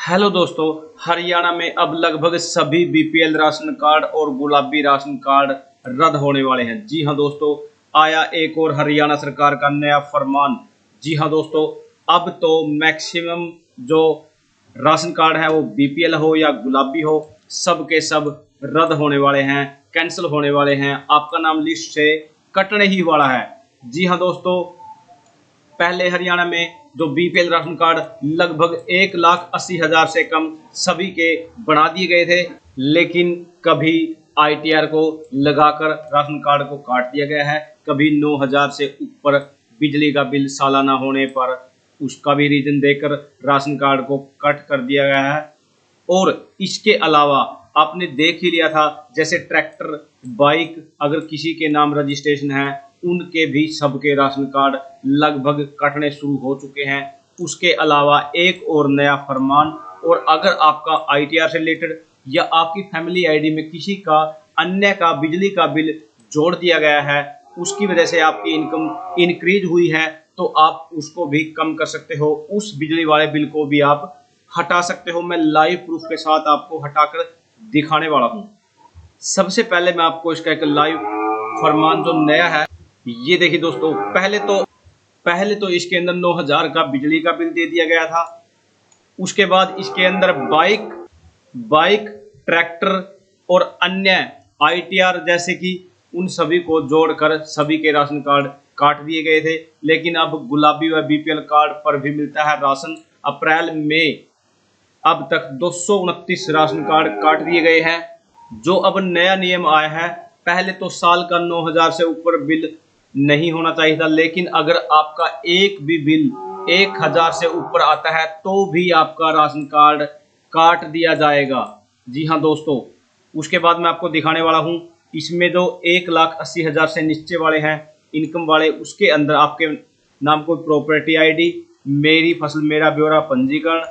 Hello दोस्तों, हरियाणा में अब लगभग सभी बीपीएल राशन कार्ड और गुलाबी राशन कार्ड रद्द होने वाले हैं। जी हां दोस्तों, आया एक और हरियाणा सरकार का नया फरमान। जी हां दोस्तों, अब तो मैक्सिमम जो राशन कार्ड है वो बीपीएल हो या गुलाबी हो, सब के सब रद्द होने वाले हैं, कैंसिल होने वाले हैं, आपका नाम लिस्ट से कटने ही वाला है। जी हां दोस्तों, पहले हरियाणा में जो बीपीएल राशन कार्ड लगभग 1,80,000 से कम सभी के बना दिए गए थे, लेकिन कभी आईटीआर को लगाकर राशन कार्ड को काट दिया गया है, कभी 9,000 से ऊपर बिजली का बिल सालाना होने पर उसका भी रीजन देकर राशन कार्ड को कट कर दिया गया है। और इसके अलावा आपने देख ही लिया था, जैसे ट्रैक्टर, बाइक अगर किसी के नाम रजिस्ट्रेशन है, उनके भी सबके राशन कार्ड लगभग कटने शुरू हो चुके हैं। उसके अलावा एक और नया फरमान, और अगर आपका आईटीआर से रिलेटेड या आपकी फैमिली आईडी में किसी का अन्य का बिजली का बिल जोड़ दिया गया है, उसकी वजह से आपकी इनकम इंक्रीज हुई है, तो आप उसको भी कम कर सकते हो, उस बिजली वाले बिल को भी आप हटा सकते हो। मैं लाइव प्रूफ के साथ आपको हटाकर दिखाने वाला हूं। सबसे पहले मैं आपको इसका एक लाइव फरमान जो नया है, ये देखिए दोस्तों। पहले तो इसके अंदर 9,000 का बिजली का बिल दे दिया गया था। उसके बाद इसके अंदर बाइक, ट्रैक्टर और अन्य आईटीआर जैसे कि उन सभी को जोड़कर सभी के राशन कार्ड काट दिए गए थे। लेकिन अब गुलाबी व बीपीएल कार्ड पर भी मिलता है राशन। अप्रैल में अब तक 229 राशन कार्ड काट दिए गए हैं। जो अब नया नियम आया है, पहले तो साल का 9,000 से ऊपर बिल नहीं होना चाहिए था, लेकिन अगर आपका एक भी बिल 1,000 से ऊपर आता है तो भी आपका राशन कार्ड काट दिया जाएगा। जी हाँ दोस्तों, उसके बाद मैं आपको दिखाने वाला हूँ, इसमें जो 1,80,000 से नीचे वाले हैं इनकम वाले, उसके अंदर आपके नाम कोई प्रॉपर्टी आईडी, मेरी फसल मेरा ब्यौरा पंजीकरण,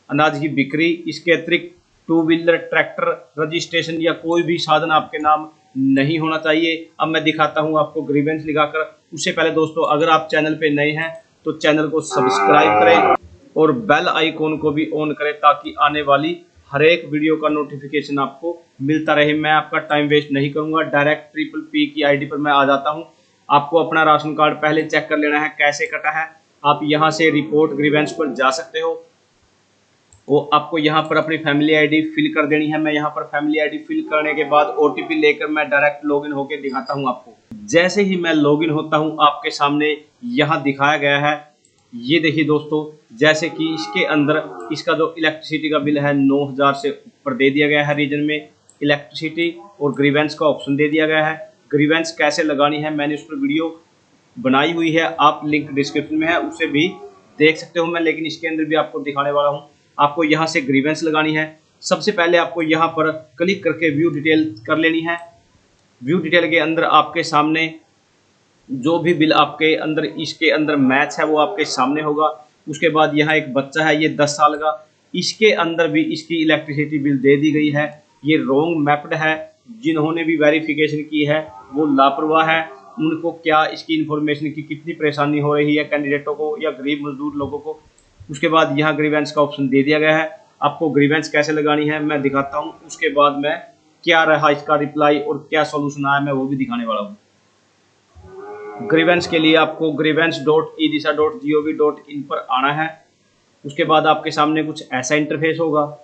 अनाज की बिक्री, इसके अतिरिक्त टू व्हीलर, ट्रैक्टर रजिस्ट्रेशन या कोई भी साधन आपके नाम नहीं होना चाहिए। अब मैं दिखाता हूं आपको ग्रीवेंस लिखाकर। उससे पहले दोस्तों, अगर आप चैनल पे नए हैं तो चैनल को सब्सक्राइब करें और बेल आइकॉन को भी ऑन करें, ताकि आने वाली हर एक वीडियो का नोटिफिकेशन आपको मिलता रहे। मैं आपका टाइम वेस्ट नहीं करूंगा, डायरेक्ट ट्रिपल पी की आईडी पर मैं आ जाता हूं। आपको अपना राशन कार्ड पहले चेक कर लेना है कैसे कटा है। आप यहां से रिपोर्ट ग्रीवेंस पर जा सकते हो। वो आपको यहाँ पर अपनी फैमिली आईडी फिल कर देनी है। मैं यहाँ पर फैमिली आईडी फिल करने के बाद ओटीपी लेकर मैं डायरेक्ट लॉगिन होकर दिखाता हूँ आपको। जैसे ही मैं लॉगिन होता हूँ, आपके सामने यहाँ दिखाया गया है, ये देखिए दोस्तों, जैसे कि इसके अंदर इसका जो इलेक्ट्रिसिटी का बिल है 9,000 से ऊपर दे दिया गया है। रीजन में इलेक्ट्रिसिटी और ग्रीवेंस का ऑप्शन दे दिया गया है। ग्रीवेंस कैसे लगानी है मैंने उस पर वीडियो बनाई हुई है, आप लिंक डिस्क्रिप्शन में है, उसे भी देख सकते हो मैं, लेकिन इसके अंदर भी आपको दिखाने वाला हूँ। आपको यहाँ से ग्रीवेंस लगानी है। सबसे पहले आपको यहाँ पर क्लिक करके व्यू डिटेल कर लेनी है। व्यू डिटेल के अंदर आपके सामने जो भी बिल आपके अंदर इसके अंदर मैच है वो आपके सामने होगा। उसके बाद यहाँ एक बच्चा है, ये 10 साल का, इसके अंदर भी इसकी इलेक्ट्रिसिटी बिल दे दी गई है। ये रॉन्ग मैप्ड है। जिन्होंने भी वेरिफिकेशन की है वो लापरवाह है। उनको क्या इसकी इंफॉर्मेशन की कितनी परेशानी हो रही है कैंडिडेटों को या गरीब मजदूर लोगों को। उसके बाद यहाँ ग्रीवेंस का ऑप्शन दे दिया गया है। आपको ग्रीवेंस कैसे लगानी है मैं दिखाता हूँ। उसके बाद मैं क्या रहा इसका रिप्लाई और क्या सॉल्यूशन आया मैं वो भी दिखाने वाला हूँ। ग्रीवेंस के लिए आपको grievance.edisa.gov.in पर आना है। उसके बाद आपके सामने कुछ ऐसा इंटरफेस होगा।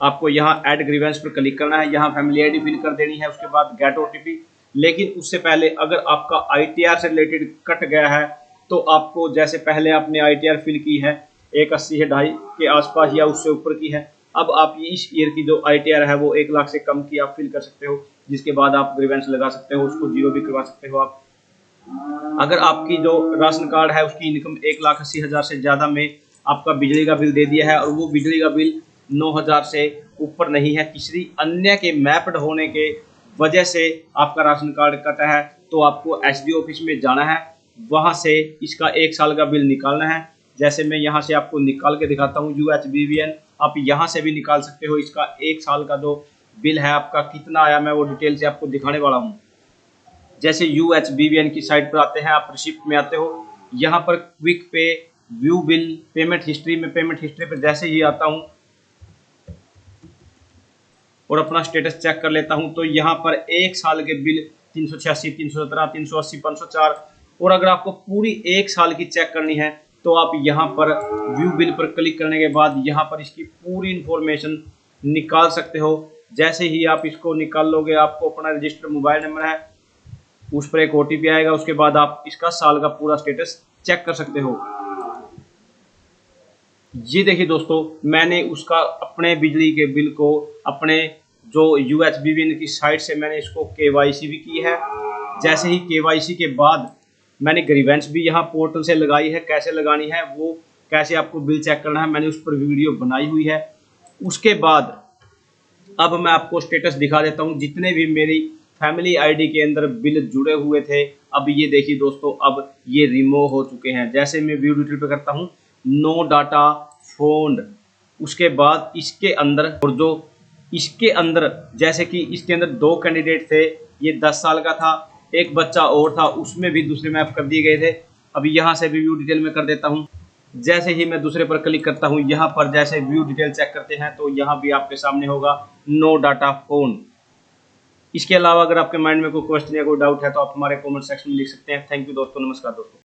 आपको यहाँ ऐड ग्रीवेंस पर क्लिक करना है, यहाँ फैमिली आईडी फिल कर देनी है, उसके बाद गेट ओटीपी। लेकिन उससे पहले अगर आपका आईटीआर से रिलेटेड कट गया है तो आपको, जैसे पहले आपने आईटीआर फिल की है 1,80 है 2.5 के आसपास या उससे ऊपर की है, अब आप इस ईयर की जो आईटीआर है वो 1,00,000 से कम की आप फिल कर सकते हो, जिसके बाद आप ग्रीवेंस लगा सकते हो, उसको जीरो भी करवा सकते हो आप। अगर आपकी जो राशन कार्ड है उसकी इनकम 1,80,000 से ज़्यादा में आपका बिजली का बिल दे दिया है और वो बिजली का बिल 9,000 से ऊपर नहीं है, किसी अन्य के मैप्ड होने के वजह से आपका राशन कार्ड कटा है, तो आपको एसडीओ ऑफिस में जाना है, वहाँ से इसका 1 साल का बिल निकालना है। जैसे मैं यहाँ से आपको निकाल के दिखाता हूँ UHBVN, आप यहाँ से भी निकाल सकते हो। इसका 1 साल का जो बिल है आपका कितना आया मैं वो डिटेल से आपको दिखाने वाला हूँ। जैसे UHBVN की साइट पर आते हैं, आप रिसिप्ट में आते हो, यहाँ पर क्विक पे व्यू बिल पेमेंट हिस्ट्री में पेमेंट हिस्ट्री पर जैसे ही आता हूँ और अपना स्टेटस चेक कर लेता हूं, तो यहाँ पर 1 साल के बिल 386, 317, 380, 504, और अगर आपको पूरी 1 साल की चेक करनी है तो आप यहाँ पर व्यू बिल पर क्लिक करने के बाद यहाँ पर इसकी पूरी इंफॉर्मेशन निकाल सकते हो। जैसे ही आप इसको निकाल लोगे, आपको अपना रजिस्टर्ड मोबाइल नंबर है, उस पर एक OTP आएगा, उसके बाद आप इसका साल का पूरा स्टेटस चेक कर सकते हो। ये देखिए दोस्तों, मैंने उसका अपने बिजली के बिल को अपने जो UHBBN की साइट से मैंने इसको KYC भी की है। जैसे ही KYC के बाद मैंने ग्रीवेंस भी यहाँ पोर्टल से लगाई है। कैसे लगानी है, वो कैसे आपको बिल चेक करना है, मैंने उस पर वीडियो बनाई हुई है। उसके बाद अब मैं आपको स्टेटस दिखा देता हूँ जितने भी मेरी फैमिली ID के अंदर बिल जुड़े हुए थे। अब ये देखिए दोस्तों, अब ये रिमूव हो चुके हैं। जैसे मैं व्यू डिटेल पे करता हूँ, नो डाटा फोन, उसके बाद इसके अंदर, और जो इसके अंदर जैसे कि इसके अंदर 2 कैंडिडेट थे, ये 10 साल का था, एक बच्चा और था, उसमें भी दूसरे मैप कर दिए गए थे। अभी यहाँ से भी व्यू डिटेल में कर देता हूँ। जैसे ही मैं दूसरे पर क्लिक करता हूँ, यहाँ पर जैसे व्यू डिटेल चेक करते हैं तो यहाँ भी आपके सामने होगा नो डाटा फोन। इसके अलावा अगर आपके माइंड में कोई क्वेश्चन या कोई डाउट है तो आप हमारे कमेंट सेक्शन में लिख सकते हैं। थैंक यू दोस्तों, नमस्कार दोस्तों।